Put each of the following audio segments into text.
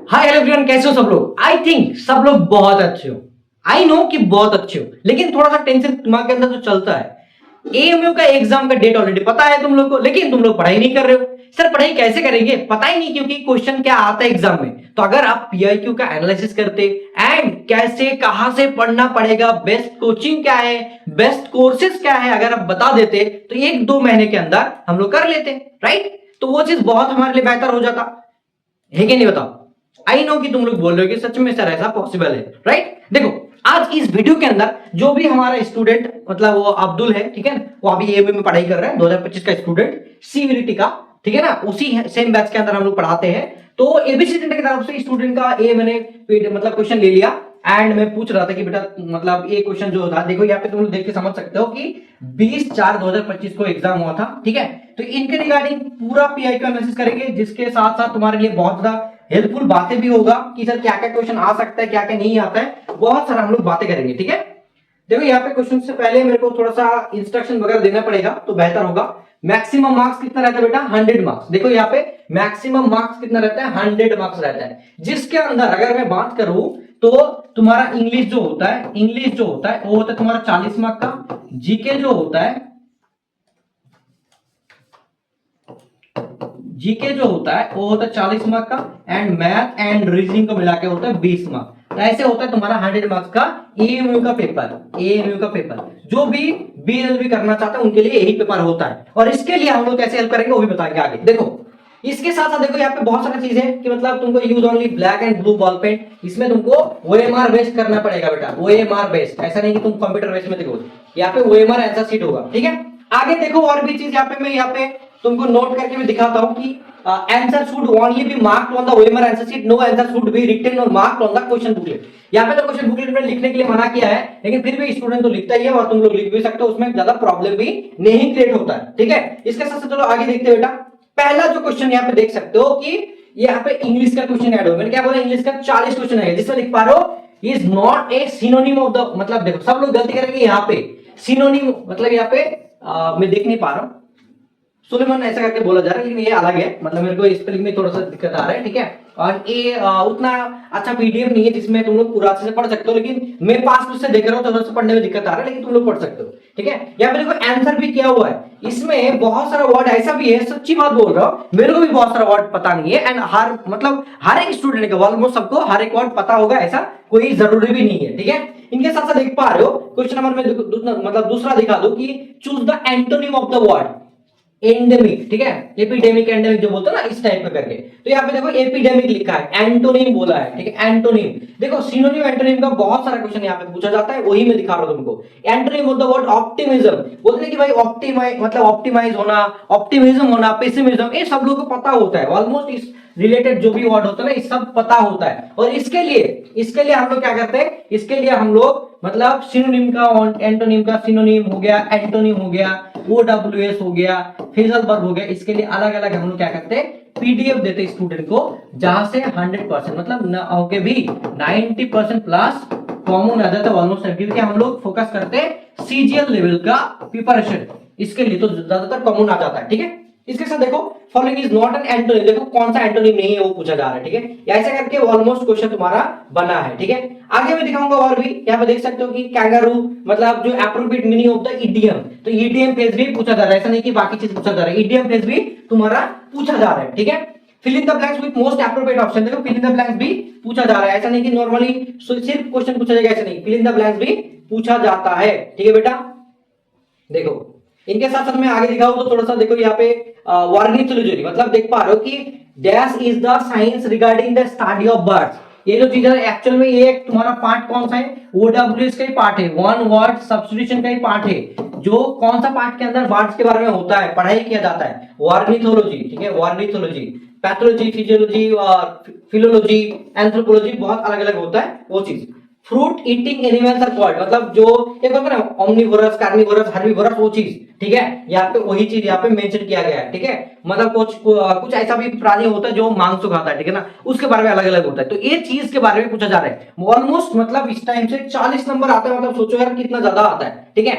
Hi hello everyone, कैसे हो सब लोग। आई थिंक सब लोग बहुत अच्छे हो। आई नो कि बहुत अच्छे हो, लेकिन थोड़ा सा टेंशन दिमाग के अंदर तो चलता है। एएमयू का एग्जाम का डेट ऑलरेडी पता है तुम लोग को, लेकिन तुम लोग पढ़ाई नहीं कर रहे हो। सर पढ़ाई कैसे करेंगे, पता ही नहीं क्योंकि क्वेश्चन क्या आता है एग्जाम में। तो अगर आप पीआईक्यू का एनालिसिस करते एंड कैसे कहां से पढ़ना पड़ेगा, बेस्ट कोचिंग क्या है, बेस्ट कोर्सेज क्या है, अगर आप बता देते तो 1-2 महीने के अंदर हम लोग कर लेते, राइट। तो वो चीज बहुत हमारे लिए बेहतर हो जाता है कि नहीं, बताओ। आई नो कि तुम लोग बोल रहे हो कि सच में सर ऐसा पॉसिबल है, राइट। देखो आज इस वीडियो के अंदर जो भी हमारा स्टूडेंट मतलब वो अब्दुल है, ठीक है, वो अभी एएमयू में पढ़ाई कर रहा है, 2025 का स्टूडेंट, सीवीटी का, ठीक है ना, उसी सेम बैच के अंदर हम लोग पढ़ाते हैं। तो एबीसी की तरफ से स्टूडेंट का ए मैंने मतलब क्वेश्चन ले लिया एंड मैं पूछ रहा था कि बेटा मतलब ये क्वेश्चन जो था, देखो यहाँ पे तुम लोग देख के समझ सकते हो कि 20/4/2025 को एग्जाम हुआ था, ठीक है। तो इनके रिगार्डिंग पूरा पीआई का एनालिसिस करेंगे, जिसके साथ साथ तुम्हारे लिए बहुत ज्यादा हेल्पफुल बातें भी होगा कि सर क्या क्या क्वेश्चन आ सकता है, क्या क्या नहीं आता है, बहुत सारा हम लोग बातें करेंगे, ठीक है। देखो यहाँ पे क्वेश्चन से पहले मेरे को थोड़ा सा इंस्ट्रक्शन वगैरह देना पड़ेगा तो बेहतर होगा। मैक्सिमम मार्क्स कितना रहता है बेटा, 100 मार्क्स। देखो यहाँ पे मैक्सिमम मार्क्स कितना रहता है, 100 मार्क्स रहता है, जिसके अंदर अगर मैं बात करूं तो तुम्हारा इंग्लिश जो होता है, इंग्लिश जो होता है वो होता है तुम्हारा 40 मार्क का, जीके जो होता है, जीके जो होता है वो होता है 40 मार्क का, एंड मैथ एंड रीजनिंग को मिला के होता है 20 मार्क। तो ऐसे होता है तुम्हारा 100 मार्क्स का एएमयू का पेपर। एएमयू का पेपर जो भी बीएलएलबी करना चाहता है उनके लिए यही पेपर होता है, और इसके लिए हम लोग कैसे हेल्प करेंगे वो भी बताएंगे आगे। देखो इसके साथ साथ देखो यहाँ पे बहुत सारी चीजें हैं कि मतलब तुमको use only black and blue ball pen, इसमें तुमको ओएमआर बेस्ड करना पड़ेगा बेटा, ओएमआर बेस्ड, ऐसा नहीं कि तुम कंप्यूटर बेस्ड में देखो, यहाँ पे ओएमआर आंसर शीट होगा, ठीक है। आगे देखो और भी चीज यहाँ पे मैं यहाँ पे तुमको नोट करके भी दिखाता हूं कि answer should only be marked on the OMR answer sheet, no answer should be written और marked on the question booklet. यहाँ पे तो क्वेश्चन बुकलेट में लिखने के लिए मना किया है, लेकिन फिर भी स्टूडेंट तो लिखता ही है और तुम लोग लिख भी सकते हो, उसमें ज्यादा प्रॉब्लम भी नहीं क्रिएट होता है, ठीक है। इसके साथ साथ चलो आगे देखते हैं बेटा। पहला जो क्वेश्चन यहाँ पे देख सकते हो कि यहाँ पे इंग्लिश का क्वेश्चन ऐड हो, मैंने क्या बोला, इंग्लिश का 40 क्वेश्चन है, जिसमें लिख पा रहे हो is not a synonym of the, मतलब देखो सब लोग गलती करेंगे यहाँ पे, सिनोनिम मतलब यहाँ पे मैं देख नहीं पा रहा हूं, सुलेमान ऐसा करके बोला जा रहा है, लेकिन ये अलग है, मतलब मेरे को स्पेलिंग में थोड़ा सा दिक्कत आ रहा है, ठीक है। और ये उतना अच्छा पीडीएफ नहीं है जिसमें तुम लोग पूरा अच्छे से पढ़ सकते हो, लेकिन मैं पास से देख रहा हूँ तो थोड़ा सा पढ़ने में दिक्कत आ रहा है, लेकिन तुम लोग पढ़ सकते हो, ठीक है। यहाँ पे देखो आंसर भी किया हुआ है, इसमें बहुत सारा वर्ड ऐसा भी है, सच्ची बात बोल रहा हूँ, मेरे को भी बहुत सारा वर्ड पता नहीं है, एंड हर मतलब हर एक स्टूडेंट को ऑलमोस्ट सबको हर एक वर्ड पता होगा ऐसा कोई जरूरी भी नहीं है, ठीक है। इनके साथ साथ देख पा रहे हो क्वेश्चन नंबर में मतलब दूसरा दिखा दो कि choose the antonym of the word endemic, ठीक है, एपिडेमिक एंडेमिक जो बोलते हैं ना, इस टाइप में करके। तो यहाँ पे देखो एपिडेमिक लिखा है, एंटोनिम बोला है, ठीक है, एंटोनिम। देखो सिनोनिम एंटोनिम का बहुत सारा क्वेश्चन यहाँ पे पूछा जाता है, वही मैं दिखा रहा हूँ तुमको। Antonym of the word optimism, बोलते हैं कि भाई ऑप्टिमाइज मतलब ऑप्टिमाइज होना, ऑप्टिमिज्म होना, पेसिमिज्म, ये सब लोगों को पता होता है, ऑलमोस्ट इस रिलेटेड जो भी वर्ड होता है ना, ये सब पता होता है। और इसके लिए हम लोग क्या करते हैं, इसके लिए हम लोग मतलब सिनोनिम का एंटोनिम का सिनोनिम हो गया, एंटोनिम हो गया, OWS हो गया, फ्रेजल वर्ब हो गया, इसके लिए अलग अलग हम लोग क्या करते हैं, पीडीएफ देते हैं स्टूडेंट को, जहां से 100% मतलब न होके भी 90% प्लस कॉमन आ जाता है ऑलमोस्ट, क्योंकि हम लोग फोकस करते हैं सीजीएल लेवल का प्रिपरेशन, इसके लिए तो ज्यादातर कॉमन आ जाता है, ठीक है। इसके साथ देखो following is not an antonym, देखो कौन सा एंटोनिम नहीं है वो पूछा जा रहा है, ठीक है। ऐसा करके ऑलमोस्ट क्वेश्चन तुम्हारा बना है, ठीक है। आगे मैं दिखाऊंगा और भी, यहाँ पे देख सकते हो कि कैंगारू मतलब जो appropriate meaning of the EDM, तो ईडीएम फेज भी पूछा जा रहा है, ऐसा नहीं कि बाकी चीज पूछा जा रहा है, ईडीएम फेज भी तुम्हारा पूछा जा रहा है, ठीक है। Fill in the blanks with most appropriate option, देखो फिल इन द ब्लैंक्स भी पूछा जा रहा है, ऐसा नहीं कि नॉर्मली सिर्फ क्वेश्चन पूछा जाएगा, ऐसा नहीं, फिल इन द ब्लैंक्स भी पूछा जाता है, ठीक है बेटा। देखो इनके साथ साथ मैं आगे दिखाऊं तो थोड़ा सा देखो यहाँ पे ऑर्निथोलॉजी, मतलब देख पा रहे हो कि dash is the science regarding the study of birds, ये जो चीज है एक्चुअल में ये तुम्हारा पार्ट कौन सा है, ओडब्ल्यूएस का ही पार्ट है, वन वर्ड सब्स्टिट्यूशन का ही पार्ट है, जो कौन सा पार्ट के अंदर बर्ड्स के बारे में होता है, पढ़ाई किया जाता है, ऑर्निथोलॉजी, ठीक है, ऑर्निथोलॉजी, पैथोलॉजी, फिजियोलॉजी और फिलोलॉजी, एंथ्रोपोलॉजी, बहुत अलग अलग होता है वो चीज। Fruit eating animals are called, मतलब जो एक होता है ना ओमनिवोरस, कार्निवोरस, हर्बिवोरस, वो चीज, ठीक है। यहाँ पे वही चीज यहाँ पे मेंशन किया गया है, ठीक है। मतलब कुछ ऐसा भी प्राणी होता है जो मांस खाता है, ठीक है ना, उसके बारे में अलग अलग होता है, तो ये चीज के बारे में पूछा जा रहा है ऑलमोस्ट, मतलब इस टाइम से 40 नंबर आता है, मतलब सोचो यार कितना ज्यादा आता है, ठीक है।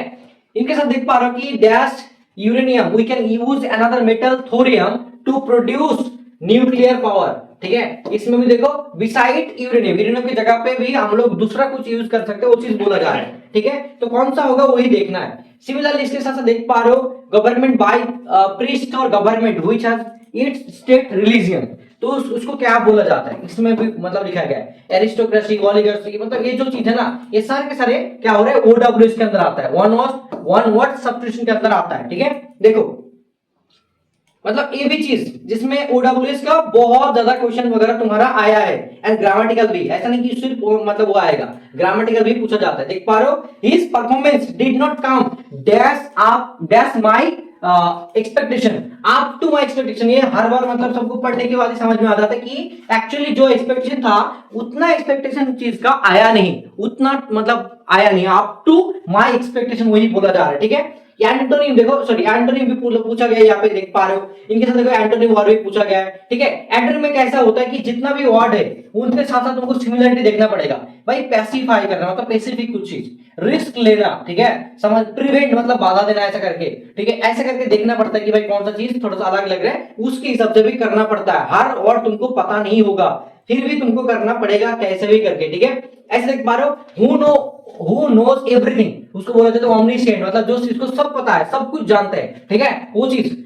इनके साथ देख पा रहे हो कि dash uranium we can use another metal thorium to produce nuclear power, ठीक है, इसमें भी देखो बिसाइड यूरेनियम, यूरेनियम की जगह पे भी हम लोग दूसरा कुछ यूज कर सकते हैं, वो चीज बोला जा रहा है। ठीक है, तो कौन सा होगा वही देखना है। सिमिलरली इसके साथ देख पा रहे हो गवर्नमेंट बाय प्रीस्ट और government which has its state religion, तो उसको क्या बोला जाता है, इसमें भी मतलब लिखा गया है एरिस्टोक्रेसी, ओलिगार्ची, मतलब ये जो चीज है ना, ये सारे के सारे क्या हो रहा है ओडब्ल्यूएस के अंदर आता है, वन वर्ड सब्स्टिट्यूशन के अंदर आता है। ठीक है, देखो मतलब ये भी चीज जिसमें ओडब्ल्यूएस का बहुत ज्यादा क्वेश्चन वगैरह तुम्हारा आया है, एंड ग्रामेटिकल भी, ऐसा नहीं कि सिर्फ मतलब वो आएगा, ग्रामेटिकल भी पूछा जाता है। देख पा रहे हो his performance did not come dash my expectation up to my expectation, ये हर बार मतलब सबको पढ़ने के बाद ही समझ में आ जाता है कि एक्चुअली जो एक्सपेक्टेशन था उतना एक्सपेक्टेशन चीज का आया नहीं, उतना मतलब आया नहीं, अप टू माय एक्सपेक्टेशन वही बोला जा रहा है। ठीक है, एंटोनिम देखो, सॉरी एंटोनिम भी पूछा गया है, यहाँ पे देख पा रहे हो इनके साथ देखो एंटोनिम वर्ड भी पूछा गया है। ठीक है, एंटोनिम में कैसा होता है कि जितना भी वर्ड है उनके साथ साथ तुमको सिमिलरिटी देखना पड़ेगा भाई, पैसिफाई करना मतलब स्पेसिफिक कुछ चीज, रिस्क लेना, ठीक है, समझ, प्रिवेंट मतलब बाधा देना, ऐसा करके, ठीक है, ऐसा करके देखना पड़ता है कि भाई कौन सा चीज थोड़ा सा अलग लग रहा है, उसके हिसाब से भी करना पड़ता है। हर वर्ड तुमको पता नहीं होगा, फिर भी तुमको करना पड़ेगा कैसे भी करके। ठीक है, ऐसे देख पा रहे हो who knows everything, उसको बोला जाता है omniscient, मतलब जो चीज को सब पता है, सब कुछ जानते हैं। ठीक है, वो चीज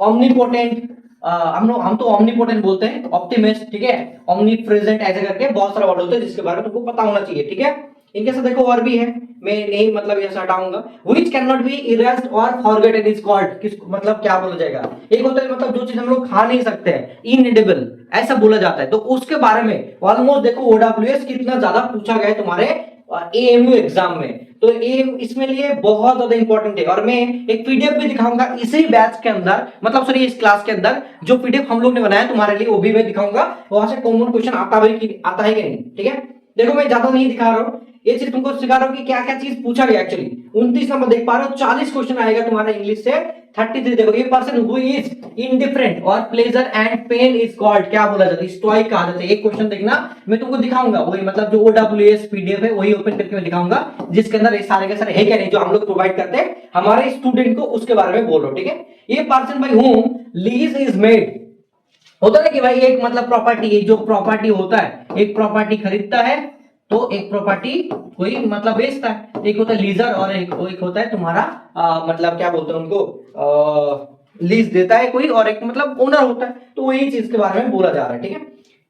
omnipotent, हम तो omnipotent बोलते हैं, optimist, ठीक है, omnipresent, ऐसे करके बहुत सारा वर्ड होते हैं जिसके बारे में तुमको पता होना चाहिए। ठीक है, इनके साथ देखो और भी है, मैं नहीं मतलब ये हटाऊंगा, which cannot be erased or forgotten is called, किस मतलब क्या बोला जाएगा, एक होता है मतलब जो चीज हम लोग खा नहीं सकते हैं, inedible ऐसा बोला जाता है, तो उसके बारे में ऑलमोस्ट देखो ओडब्ल्यूएस कितना ज्यादा पूछा गया है तुम्हारे एएमयू एग्जाम में, तो ये इसमें लिए बहुत ज्यादा इंपॉर्टेंट है। और मैं एक पीडीएफ भी दिखाऊंगा इसी बैच के अंदर, मतलब सॉरी इस क्लास के अंदर जो पीडीएफ हम लोग ने बनाया तुम्हारे लिए, वो भी मैं दिखाऊंगा, वहां से कॉमन क्वेश्चन आता है कि नहीं। ठीक है, देखो मैं ज्यादा नहीं दिखा रहा हूँ, ये चीज तुमको सिखा रहा हूँ कि क्या क्या चीज पूछा गया एक्चुअली। 29 नंबर देख पा रहे हो, 40 क्वेश्चन आएगा तुम्हारा इंग्लिश से, 33 देखो a person who is indifferent और pleasure and pain is called, क्या बोला जाता है, स्टोइक कहा जाता है। एक क्वेश्चन देखना, मैं तुमको दिखाऊंगा वही मतलब जो ओडब्ल्यूएस पीडीएफ है वही ओपन करके मैं दिखाऊंगा, जिसके अंदर ये सारे के सारे है क्या नहीं जो हम लोग प्रोवाइड करते हैं हमारे स्टूडेंट को, उसके बारे में बोल रहा हूं। ठीक है, ये person by home lease is made, होता है कि भाई एक मतलब प्रॉपर्टी, एक जो प्रॉपर्टी होता है, एक प्रॉपर्टी खरीदता है तो एक प्रॉपर्टी कोई मतलब बेचता है, एक होता है लीजर और एक होता है तुम्हारा मतलब क्या बोलते हैं उनको, लीज देता है कोई, और एक मतलब ओनर होता है, तो वही चीज के बारे में बोला जा रहा है। ठीक है,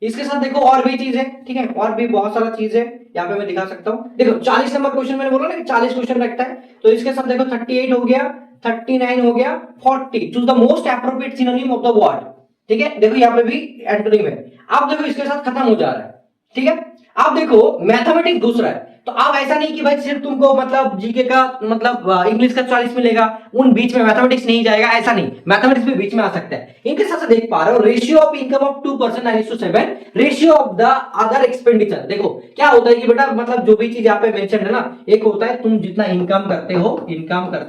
इसके साथ देखो और भी चीज है, ठीक है, और भी बहुत सारा चीज है, यहाँ पे मैं दिखा सकता हूँ। देखो 40 नंबर क्वेश्चन मैंने बोला ना 40 क्वेश्चन रखता है, तो इसके साथ देखो 38 हो गया, 39 हो गया, 40, choose the most appropriate synonym of the word. ठीक है, देखो यहाँ पे भी एंटोनिम है, आप देखो इसके साथ खत्म हो जा रहा है। ठीक है, आप देखो मैथमेटिक्स दूसरा है, तो आप ऐसा नहीं कि भाई सिर्फ तुमको मतलब जीके का मतलब इंग्लिश का 40 मिलेगा, उन बीच में मैथमेटिक्स नहीं जाएगा, ऐसा नहीं, मैथमेटिक्स भी बीच में आ सकता है। इनके साथ देख पा रहे हो ratio of income of 2% 9:7, ratio of the other expenditure. देखो क्या होता है कि बेटा मतलब जो भी चीज यहाँ पे मेंशन है ना, एक होता है तुम जितना इनकम करते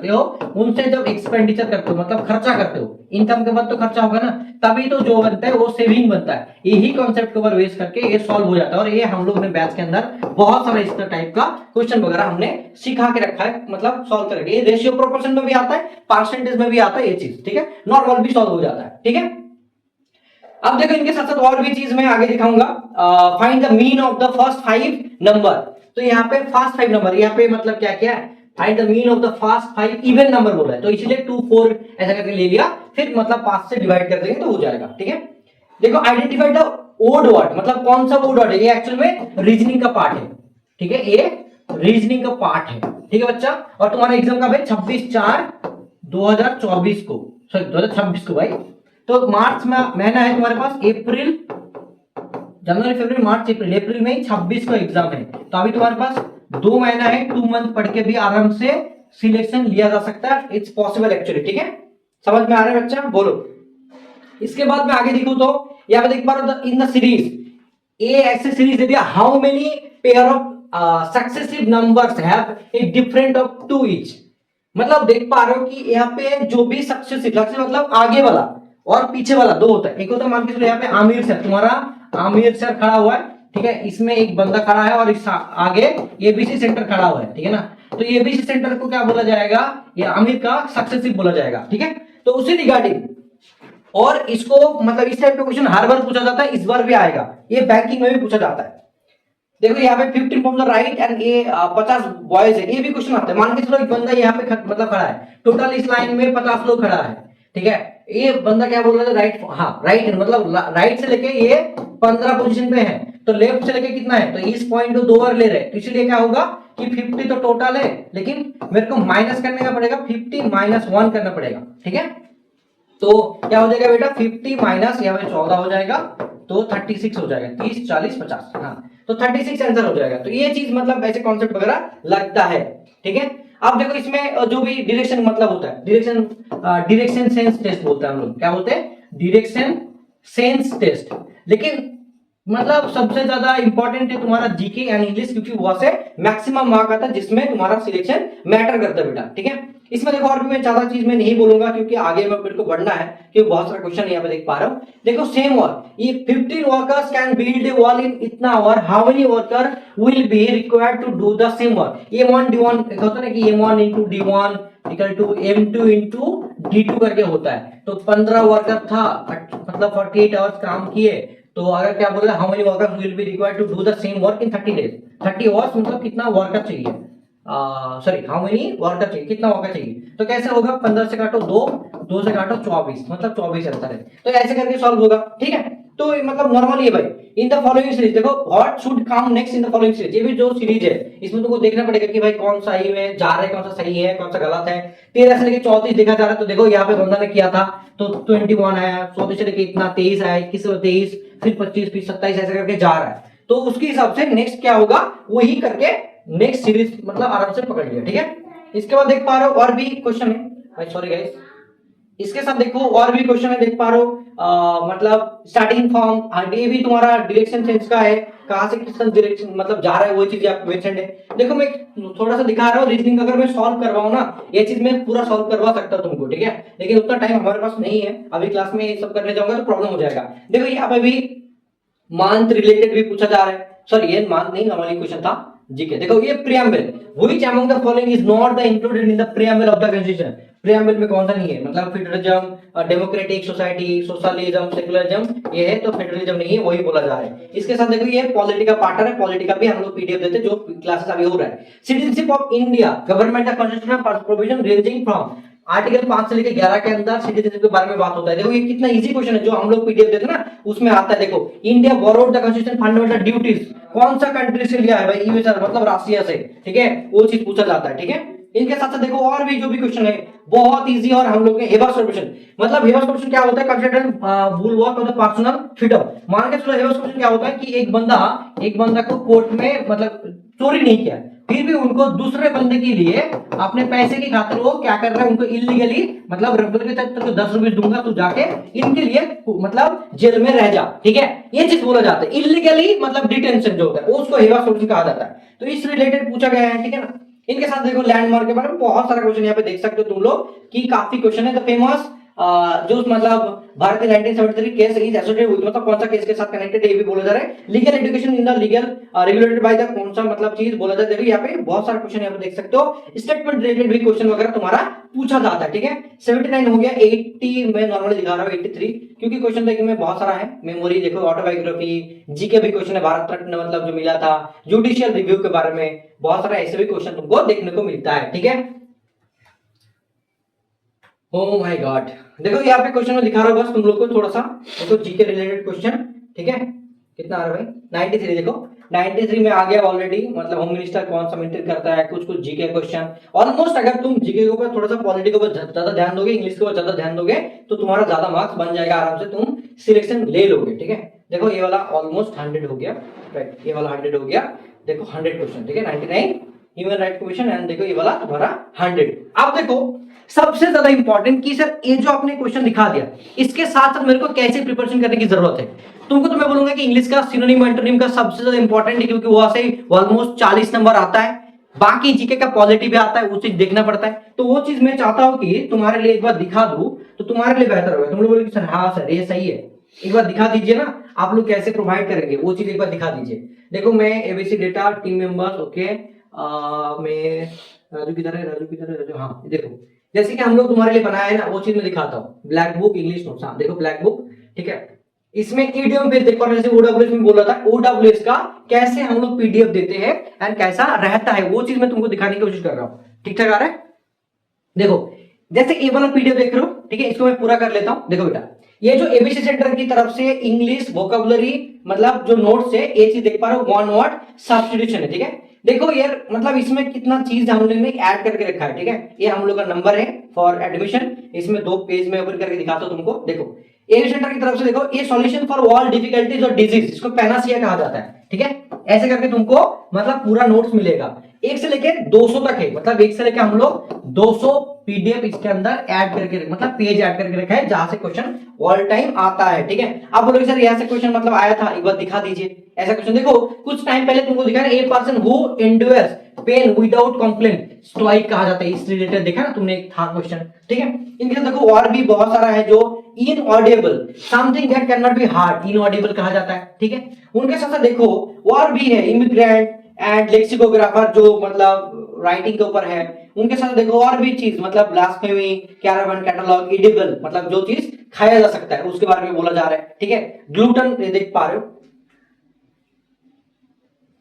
हो उनसे जब एक्सपेंडिचर करते हो मतलब खर्चा करते हो, इनकम के बाद तो खर्चा होगा ना, तभी तो जो बनता है वो सेविंग बनता है। यही कॉन्सेप्ट को बेस करके ये सॉल्व हो जाता है, और ये हम लोग ने बैच के अंदर बहुत सारे इस टाइप का क्वेश्चन वगैरह हमने सिखा के रखा है, मतलब सॉल्व करके। ये रेशियो प्रोपोर्शन में भी आता है, परसेंटेज में भी आता है ये चीज, ठीक है, नॉर्मल भी सॉल्व हो जाता है। ठीक है, अब देखो इनके साथ साथ और भी चीज मैं आगे दिखाऊंगा, find the mean of the first 5 number. तो यहाँ पे फर्स्ट 5 नंबर, यहाँ पे मतलब क्या क्या है, find the mean of the first 5 even number बोला है, तो इसलिए 2 4 ऐसा करके ले लिया, फिर मतलब 5 से डिवाइड कर देंगे तो हो जाएगा। ठीक है, देखो आइडेंटिफाई द ओड वर्ड, मतलब कौन सा ओड वर्ड है, ये एक्चुअल में रीजनिंग का पार्ट है। ठीक है, ये रीजनिंग का पार्ट है। ठीक है बच्चा, और तुम्हारा एग्जाम का भाई 26/4/2024 को, सॉरी 2026 को भाई, तो मार्च में महीना है तुम्हारे पास, अप्रैल जनवरी फरवरी मार्च अप्रैल में 26 को एग्जाम है, तो अभी तुम्हारे पास 2 महीना है, 2 मंथ पढ़ के भी आराम से सिलेक्शन लिया जा सकता है, इट्स पॉसिबल एक्चुअली। ठीक है, समझ में आ रहा है बच्चा, बोलो। इसके बाद में आगे देखो तो यहाँ पे देख पा रहे हो इन द सीरीज, ए ऐसे सीरीज दे दिया, how many pair of successive numbers have a different of 2 each, मतलब देख पा रहे हो कि यहाँ पे जो भी सक्सेसिव मतलब आगे वाला और पीछे वाला 2 होता है। एक होता है मान के चलो यहाँ पे आमिर सर, तुम्हारा आमिर सर खड़ा हुआ है, ठीक है, इसमें एक बंदा खड़ा है और इस आगे एबीसी सेंटर खड़ा हुआ है, ठीक है ना, तो एबीसी सेंटर को क्या बोला जाएगा, ये आमिर का सक्सेसिव बोला जाएगा। ठीक है, तो उसी रिगार्डिंग और इसको मतलब इस टाइप का क्वेश्चन हर बार पूछा जाता है, इस बार भी आएगा, ये बैंकिंग में भी पूछा जाता है। देखो यहाँ पे 15 फ्रॉम द राइट एंड ये 50 बॉयज है, ये भी क्वेश्चन आता है। मान के चलो एक बंदा यहाँ पे मतलब खड़ा है, टोटल इस लाइन में 50 लोग खड़ा है, ठीक है। ये बंदा क्या बोल रहा है, राइट, हाँ राइट है, मतलब राइट से लेके ये 15 पोजीशन पे है, तो लेफ्ट से लेके कितना है, तो इस पॉइंट को 2 बार ले रहे हैं, तो इसीलिए क्या होगा कि 50 तो टोटल है, लेकिन मेरे को माइनस करने का पड़ेगा, 50 माइनस 1 करना पड़ेगा, ठीक है। तो क्या हो जाएगा बेटा, 50 माइनस यहाँ पे 14 हो जाएगा, तो 36 हो जाएगा, 30 40 50, हाँ तो 36 आंसर हो जाएगा। तो ये चीज मतलब ऐसे कॉन्सेप्ट वगैरह लगता है, ठीक है। अब देखो इसमें जो भी डायरेक्शन मतलब होता है, डायरेक्शन सेंस टेस्ट बोलते हैं हम लोग, क्या बोलते हैं, डायरेक्शन सेंस टेस्ट। लेकिन मतलब सबसे ज्यादा इंपॉर्टेंट है तुम्हारा जीके एंड इंग्लिश, क्योंकि वहां से मैक्सिमम मार्क आता है, जिसमें तुम्हारा सिलेक्शन मैटर करता है बेटा, ठीक है। इसमें देखो और भी मैं ज्यादा चीज में नहीं बोलूंगा, क्योंकि आगे में मेरे को बढ़ना है, क्योंकि बहुत सारा क्वेश्चन यहाँ पे देख पा रहा हूँ। देखो सेम वॉल, ये 15 workers can build a wall in इतना hour, how many worker will be required to do the same work. M1 D1 होता है ना कि M1 into D1 equal to M2 into D2 करके होता है। तो 15 वर्कर था, मतलब 48 आवर्स काम किए, तो अगर क्या बोल रहे हैं, how many workers will be required to do the same work in 30 days. 30 hours मतलब कितना वर्कर चाहिए, सॉरी हाउ मेनी वर्कर चाहिए, कितना वर्कर चाहिए, तो कैसे होगा, 15 से काटो 2, 2 से काटो 24, मतलब 24 आंसर है। तो ऐसे करके सॉल्व होगा, ठीक है। तो मतलब नॉर्मली है भाई, इन द फॉलोइंग सीरीज, देखो what should come next in the following series, ये भी जो सीरीज है इसमें तुमको देखना पड़ेगा कि भाई कौन सा सही में जा रहा है, कौन सा सही है, कौन सा गलत है। 13 से लेके 34 देखा जा रहा है, तो देखो यहाँ पे बंदा ने किया था तो 21 है, 34 से लेके इतना 23 है, 21 से 23, फिर 25 फिर 27 ऐसे करके जा रहा है। तो उसके हिसाब से नेक्स्ट क्या होगा वही करके नेक्स्ट सीरीज मतलब आराम से पकड़ लिया, ठीक है। इसके बाद देख पा रहे हो और भी क्वेश्चन है, सॉरी गाइस, इसके साथ देखो और भी क्वेश्चन है, देख पा रहे हो मतलब स्टार्टिंग फ्रॉम, ये भी तुम्हारा डायरेक्शन सेंस का है, कहां से किस डायरेक्शन मतलब जा रहा है, वो चीज आप मेंशन है। देखो मैं थोड़ा सा दिखा रहा हूँ, रीजनिंग अगर मैं सॉल्व करवाऊं ना, ये चीज मैं पूरा सॉल्व करवा सकता हूं तुमको, ठीक है, लेकिन उतना टाइम हमारे पास नहीं है, अभी क्लास में ये सब करने जाऊंगा तो प्रॉब्लम हो जाएगा। देखो यहाँ पे भी मंथ रिलेटेड भी पूछा जा रहा है, सॉरी ये मंथ नहीं, नॉर्मली क्वेश्चन था जीके। देखो ये preamble, which among the following is not the included in the preamble of the constitution. Preamble में कौन सा नहीं है, मतलब federalism, democratic society, socialism, secularism, ये है तो फेडरलिज्म नहीं है, वही बोला जा रहा है। इसके साथ देखो ये पॉलिटी का पार्ट है, पॉलिटी का भी हम लोग पीडीएफ देते हैं, जो क्लासेस अभी हो रहा है। सिटीजनशिप ऑफ इंडिया, गवर्नमेंट का constitutional provision ranging from, article 5 से लेकर 11 के अंदर सिटीजनशिप के बारे में बात होता है। देखो ये कितना इजी क्वेश्चन है, जो हम लोग पीडीएफ देते हैं ना उसमें आता है। देखो India borrowed the constitution fundamental duties, कौन सा कंट्री से लिया है भाई, यूएस मतलब रशिया से, ठीक है, वो चीज पूछा जाता है, ठीक है। इनके साथ साथ देखो और भी जो भी क्वेश्चन है बहुत इजी, और हम लोग के हेबा सॉल्यूशन, मतलब हेबा सॉल्यूशन क्या होता है, consider bulwark of the personal freedom. मान के चलो हेबा सॉल्यूशन क्या होता है कि एक बंदा को कोर्ट में मतलब चोरी नहीं किया, फिर भी उनको दूसरे बंदे के लिए अपने पैसे की खातिर वो क्या कर रहा है, उनको इलीगली मतलब रबर के तक तो 10 रुपए दूंगा तू जाके इनके लिए मतलब जेल में रह जा, ठीक है, ये चीज बोला जाता है। इलीगली मतलब डिटेंशन जो होता है उसको हेबा सॉल्यूशन कहा जाता है। तो इस रिलेटेड पूछा गया है, ठीक है ना। इनके साथ देखो लैंडमार्क के बारे में बहुत सारा क्वेश्चन यहाँ पे देख सकते हो तुम लोग कि काफी क्वेश्चन है। द फेमस जो मतलब भारतीय 1973 केस इज एसोसिएटेड विद, मतलब कौन सा केस के साथ कनेक्टेड है ये भी बोला जा रहा है। Legal education in the legal regulated by the, कौन सा मतलब चीज बोला जाता है। देखो यहाँ पे बहुत सारा क्वेश्चन यहाँ पे देख सकते हो, स्टेटमेंट रिलेटेड भी क्वेश्चन वगैरह तुम्हारा पूछा जाता है, ठीक है। 79 हो गया, 80 मैं नॉर्मली दिखा रहा हूँ, 83 क्योंकि क्वेश्चन देखिए में बहुत सारा है। मेमोरी देखो, ऑटोबायोग्राफी, जीके भी क्वेश्चन है, भारत रत्न मतलब जो मिला था, जुडिशियल रिव्यू के बारे में बहुत सारा ऐसे भी क्वेश्चन तुमको देखने को मिलता है, ठीक है। ओह माय गॉड, देखो यहाँ पे क्वेश्चन में दिखा रहा हूँ बस तुम लोग को थोड़ा सा, देखो जीके रिलेटेड क्वेश्चन, ठीक है। कितना आ रहा है भाई, 93, देखो 93 में आ गया ऑलरेडी, मतलब होम मिनिस्टर कौन सा मेंटेन करता है, कुछ कुछ जीके क्वेश्चन ऑलमोस्ट। अगर तुम जीके के ऊपर थोड़ा सा, पॉलिटी के ऊपर ज्यादा ध्यान दोगे, इंग्लिश के ऊपर ज्यादा ध्यान दोगे तो तुम्हारा ज्यादा मार्क्स बन जाएगा, आराम से तुम सिलेक्शन ले लोगे, ठीक है। देखो ये वाला ऑलमोस्ट 100 हो गया, राइट, ये वाला 100 हो गया, देखो 100 क्वेश्चन, ठीक है, 99 ह्यूमन राइट क्वेश्चन, एंड देखो ये वाला तुम्हारा 100। अब देखो सबसे ज्यादा इंपॉर्टेंट कि सर ये जो आपने क्वेश्चन दिखा दिया इसके साथ साथ मेरे को कैसे प्रिपरेशन करने की जरूरत है। तुमको तो मैं बोलूंगा कि इंग्लिश का सिनोनिम एंटोनिम का सबसे ज्यादा इंपॉर्टेंट है, क्योंकि वहां से ऑलमोस्ट 40 नंबर आता है। बाकी जीके का पॉजिटिव भी आता है, वो चीज देखना पड़ता है। तो वो चीज मैं चाहता हूं कि तुम्हारे लिए एक बार दिखा दूं तो तुम्हारे लिए बेहतर होगा। तुम लोग बोलोगे सर हाँ सर ये सही है, एक बार दिखा दीजिए ना, आप लोग कैसे प्रोवाइड करेंगे वो चीज एक बार दिखा दीजिए। देखो मैं ABC data team members, okay, मैं राजू किधर है, राजू, हाँ देखो जैसे कि हम लोग तुम्हारे लिए बनाया है ना, वो चीज मैं दिखाता हूँ। ब्लैक बुक इंग्लिश नोट्स, हाँ देखो ब्लैक बुक, ठीक है। इसमें ईडीएम पेज देखो, जैसे ओडब्ल्यूएस में बोला था, ओडब्ल्यूएस का कैसे हम लोग पीडीएफ देते हैं एंड कैसा रहता है, वो चीज मैं तुमको दिखाने की कोशिश कर रहा हूँ। ठीक ठाक आ रहा है? देखो जैसे ए वाला पीडीएफ देख रहे हो, ठीक है, इसको मैं पूरा कर लेता हूं। देखो बेटा, ये जो एबीसी सेंटर की तरफ से इंग्लिश वोकैबुलरी मतलब जो नोट्स है, ये चीज देख पा रहे हो, वन वर्ड सब्स्टिट्यूशन है, ठीक है। देखो यार, मतलब इसमें कितना चीज हम लोग ने ऐड करके रखा है, ठीक है। ये हम लोग का नंबर है फॉर एडमिशन, इसमें 2 पेज में ओपन करके दिखाता हूं तुमको। देखो एबीसी सेंटर की तरफ से देखो, ये सॉल्यूशन फॉर ऑल डिफिकल्टीज और डिजीज, इसको पैनासिया कहा जाता है, ठीक है। ऐसे करके तुमको मतलब पूरा नोट्स मिलेगा, 1 से लेके 200 तक है, मतलब 1 से लेके हम लोग 200 पीडीएफ इसके अंदर ऐड करके मतलब पेज ऐड करके रखा है, जहां से क्वेश्चन ऑल टाइम आता है, ठीक है। आप बोलोगे सर यहाँ से क्वेश्चन मतलब आया था, एक बार दिखा दीजिए ऐसा क्वेश्चन। देखो कुछ टाइम पहले तुमको दिखा ना, a person who endures pain without complaint, stoic कहा जाता है, इससे रिलेटेड देखा ना तुमने, एक था क्वेश्चन, ठीक है। इनके साथ देखो और भी बहुत सारा है, जो inaudible, something that can not be heard, inaudible कहा जाता है, ठीक है। उनके साथ साथ देखो और भी है, इमिग्रेंट एंड लेक्सिकोग्राफर, जो मतलब राइटिंग के ऊपर है। उनके साथ देखो और भी चीज, मतलब ब्लास्फेमी, कैरावन कैटलॉग, इडिबल, मतलब जो चीज खाया जा सकता है उसके बारे में बोला जा रहा है, ठीक है। ग्लूटन देख पा रहे हो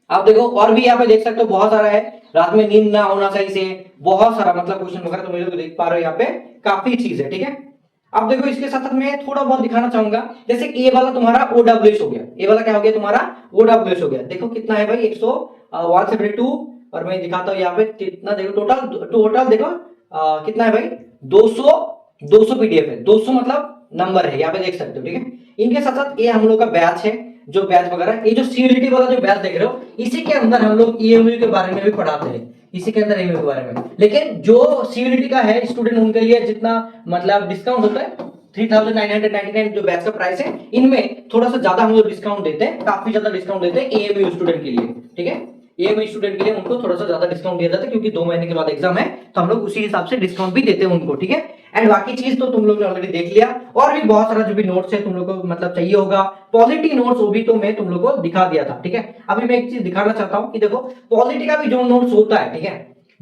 आप, देखो और भी यहाँ पे देख सकते हो बहुत सारा है, रात में नींद ना होना सही से, बहुत सारा मतलब क्वेश्चन वगैरह तुम लोग देख पा रहे हो, यहाँ पे काफी चीज है, ठीक है। अब देखो इसके साथ साथ मैं थोड़ा बहुत दिखाना चाहूंगा, जैसे ए वाला तुम्हारा ओडब्ल्यूएस हो गया, ए वाला क्या हो गया तुम्हारा ओडब्ल्यूएस हो गया। देखो कितना है भाई, 172, और मैं दिखाता हूँ यहाँ पे कितना, देखो टोटल टोटल देखो कितना है भाई, 200 पीडीएफ है, 200 मतलब नंबर है, यहाँ पे देख सकते हो, ठीक है। इनके साथ साथ ये हम लोग का बैच है, जो बैच वगैरह, ये जो सीयूईटी वाला जो बैच देख रहे हो, इसी के अंदर हम लोग ईएमयू के बारे में भी पढ़ाते हैं, इसी के अंदर ईएमयू के बारे में। लेकिन जो सीयूईटी का है स्टूडेंट, उनके लिए जितना मतलब डिस्काउंट होता है 3999 जो बैच का प्राइस है, इनमें थोड़ा सा ज्यादा हम लोग डिस्काउंट देते हैं, काफी ज्यादा डिस्काउंट देते हैं एएमयू स्टूडेंट के लिए, ठीक है। एएमयू स्टूडेंट के लिए उनको थोड़ा सा ज्यादा डिस्काउंट दिया जाता है, क्योंकि 2 महीने के बाद एग्जाम है, तो हम लोग उसी हिसाब से डिस्काउंट भी देते हैं उनको, ठीक है। एंड बाकी चीज तो तुम लोग ने ऑलरेडी देख लिया, और भी बहुत सारा जो भी नोट्स है तुम लोग को मतलब चाहिए होगा, पॉलिटी नोट्स, वो भी तो मैं तुम लोग को दिखा दिया था, ठीक है। अभी मैं एक चीज दिखाना चाहता हूँ कि देखो पॉलिटी का भी जो नोट्स होता है, ठीक है,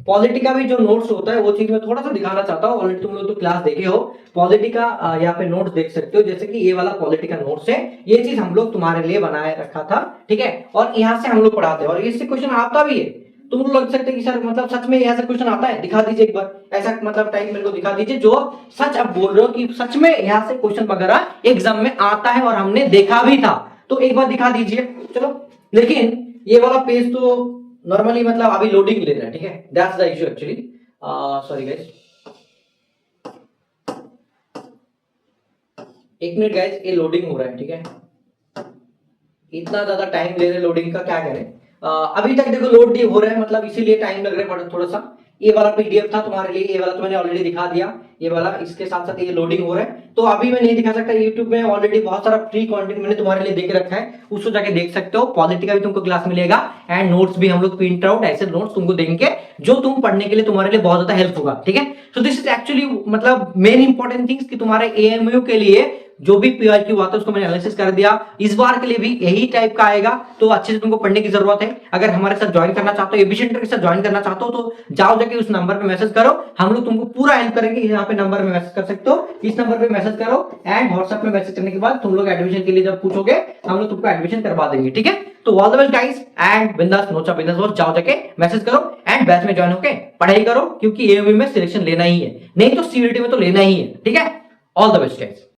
पॉलिटी का भी जो नोट्स होता है, वो चीज मैं थोड़ा सा दिखाना चाहता हूँ। ऑलरेडी तुम लोग तो क्लास देखे हो, पॉलिटी का यहाँ पे नोट्स देख सकते हो, जैसे कि ये वाला पॉलिटी का नोट्स है, ये चीज हम लोग तुम्हारे लिए बनाए रखा था, ठीक है। और यहाँ से हम लोग पढ़ाते हैं, और इससे क्वेश्चन आता भी है। तुम लोग लग सकते हैं कि सर मतलब सच में यहाँ से क्वेश्चन आता है, दिखा दीजिए एक बार, ऐसा मतलब टाइप मेरे को दिखा दीजिए जो सच आप बोल रहे हो कि सच में यहाँ से क्वेश्चन वगैरह एग्जाम में आता है और हमने देखा भी था, तो एक बार दिखा दीजिए चलो। लेकिन ये वाला पेज तो नॉर्मली मतलब अभी लोडिंग ले रहा है, ठीक है, that's the issue actually, sorry guys, एक मिनट गाइस, ये लोडिंग हो रहा है, ठीक है। इतना ज्यादा टाइम ले रहे लोडिंग का, क्या करें। अभी तक देखो लोड नहीं हो रहा है, मतलब इसीलिए टाइम लग रहा है थोड़ा सा। ये वाला पीडीएफ था तुम्हारे लिए, ये वाला तो मैंने ऑलरेडी दिखा दिया, ये वाला, इसके साथ साथ ये लोडिंग हो रहा है, तो अभी मैं नहीं दिखा सकता। यूट्यूब में ऑलरेडी बहुत सारा फ्री कंटेंट मैंने तुम्हारे लिए देके रखा है, उसको जाके देख सकते हो। पॉलिटी का भी तुमको क्लास मिलेगा, एंड नोट्स भी हम लोग प्रिंट आउट ऐसे नोट्स तुमको देंगे जो तुम पढ़ने के लिए तुम्हारे लिए बहुत ज्यादा हेल्प होगा, ठीक है। सो दिस इज एक्चुअली मतलब मेन इंपॉर्टेंट थिंग्स कि तुम्हारे एएमयू के लिए जो भी पीआईक्यू आता है उसको मैंने एनालिसिस कर दिया। इस बार के लिए भी यही टाइप का आएगा, तो अच्छे से तुमको पढ़ने की जरूरत है। अगर हमारे साथ ज्वाइन करना चाहते हो, एबीसी सेंटर के साथ ज्वाइन करना चाहते हो, तो जाओ जाके उस नंबर पे मैसेज करो, हम लोग तुमको पूरा हेल्प करेंगे। यहाँ पे नंबर पे मैसेज कर सकते हो, इस नंबर पे मैसेज करो, एंड व्हाट्सएप पे मैसेज करने के बाद तुम लोग एडमिशन के लिए जब पूछोगे, हम लोग तुमको एडमिशन करवा देंगे, ठीक है। तो all the best guys, and बिंदास नोचा बिंदास बॉस, जाओ जाके मैसेज करो एंड बैच में ज्वाइन होके पढ़ाई करो, क्योंकि एएमयू में सिलेक्शन लेना ही है, नहीं तो सीयूईटी में तो लेना ही है, ठीक है। All the best guys.